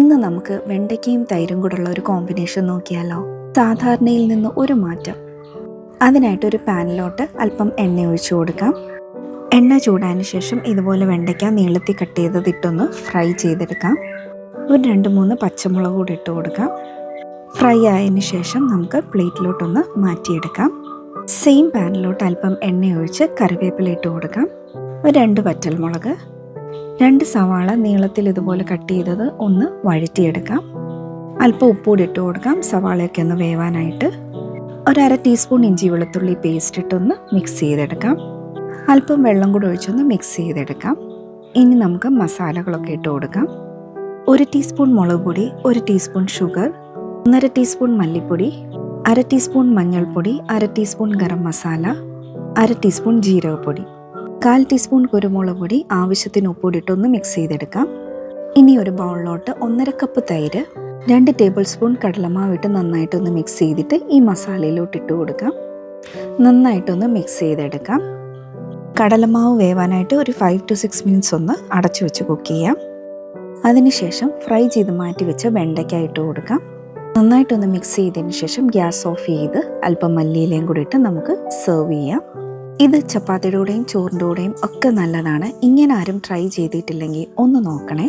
ഇന്ന് നമുക്ക് വെണ്ടയ്ക്കയും തൈരും കൂടെയുള്ള ഒരു കോമ്പിനേഷൻ നോക്കിയാലോ. സാധാരണയിൽ നിന്ന് ഒരു മാറ്റം. അതിനായിട്ടൊരു പാനിലോട്ട് അല്പം എണ്ണ ഒഴിച്ചു കൊടുക്കാം. എണ്ണ ചൂടായതിനു ശേഷം ഇതുപോലെ വെണ്ടയ്ക്ക നീളത്തിൽ കട്ട് ചെയ്തത് ഇട്ടൊന്ന് ഫ്രൈ ചെയ്തെടുക്കാം. ഒരു 2-3 പച്ചമുളക് കൂടി ഇട്ട് കൊടുക്കാം. ഫ്രൈ ആയതിനു ശേഷം നമുക്ക് പ്ലേറ്റിലോട്ടൊന്ന് മാറ്റിയെടുക്കാം. സെയിം പാനിലോട്ട് അല്പം എണ്ണ ഒഴിച്ച് കറിവേപ്പില ഇട്ട് കൊടുക്കാം. ഒരു 2 വറ്റൽമുളക്, 2 സവാള നീളത്തിൽ ഇതുപോലെ കട്ട് ചെയ്തത് ഒന്ന് വഴറ്റിയെടുക്കാം. അല്പം ഉപ്പൂടി ഇട്ട് കൊടുക്കാം സവാളയൊക്കെ ഒന്ന് വേവാനായിട്ട്. ഒരു 1/2 ടീസ്പൂൺ ഇഞ്ചി വെളുത്തുള്ളി പേസ്റ്റ് ഇട്ടൊന്ന് മിക്സ് ചെയ്തെടുക്കാം. അല്പം വെള്ളം കൂടി ഒഴിച്ചൊന്ന് മിക്സ് ചെയ്തെടുക്കാം. ഇനി നമുക്ക് മസാലകളൊക്കെ ഇട്ട് കൊടുക്കാം. 1 ടീസ്പൂൺ മുളക് പൊടി, 1 ടീസ്പൂൺ ഷുഗർ, 1/2 ടീസ്പൂൺ മല്ലിപ്പൊടി, 1/2 ടീസ്പൂൺ മഞ്ഞൾപ്പൊടി, 1/2 ടീസ്പൂൺ ഗരം മസാല, 1/2 ടീസ്പൂൺ ജീരകപ്പൊടി, 1/4 ടീസ്പൂൺ കുരുമുളക് പൊടി, ആവശ്യത്തിന് ഉപ്പുകൂടി ഇട്ടൊന്ന് മിക്സ് ചെയ്തെടുക്കാം. ഇനി ഒരു ബൗളിലോട്ട് 1/2 കപ്പ് തൈര്, 2 ടേബിൾ സ്പൂൺ കടലമാവ് ഇട്ട് നന്നായിട്ടൊന്ന് മിക്സ് ചെയ്തിട്ട് ഈ മസാലയിലോട്ട് ഇട്ട് കൊടുക്കാം. നന്നായിട്ടൊന്ന് മിക്സ് ചെയ്തെടുക്കാം. കടലമാവ് വേവാനായിട്ട് ഒരു 5 to 6 മിനിറ്റ്സ് ഒന്ന് അടച്ചു വെച്ച് കുക്ക് ചെയ്യാം. അതിനുശേഷം ഫ്രൈ ചെയ്ത് മാറ്റി വെച്ച വെണ്ടയ്ക്ക ഇട്ട് കൊടുക്കാം. നന്നായിട്ടൊന്ന് മിക്സ് ചെയ്തതിന് ശേഷം ഗ്യാസ് ഓഫ് ചെയ്ത് അല്പം മല്ലിയിലയും കൂടി ഇട്ട് നമുക്ക് സെർവ് ചെയ്യാം. ഇത് ചപ്പാത്തിയുടെ കൂടെയും ചോറിൻ്റെ കൂടെയും ഒക്കെ നല്ലതാണ്. ഇങ്ങനെ ആരും ട്രൈ ചെയ്തിട്ടില്ലെങ്കിൽ ഒന്ന് നോക്കണേ.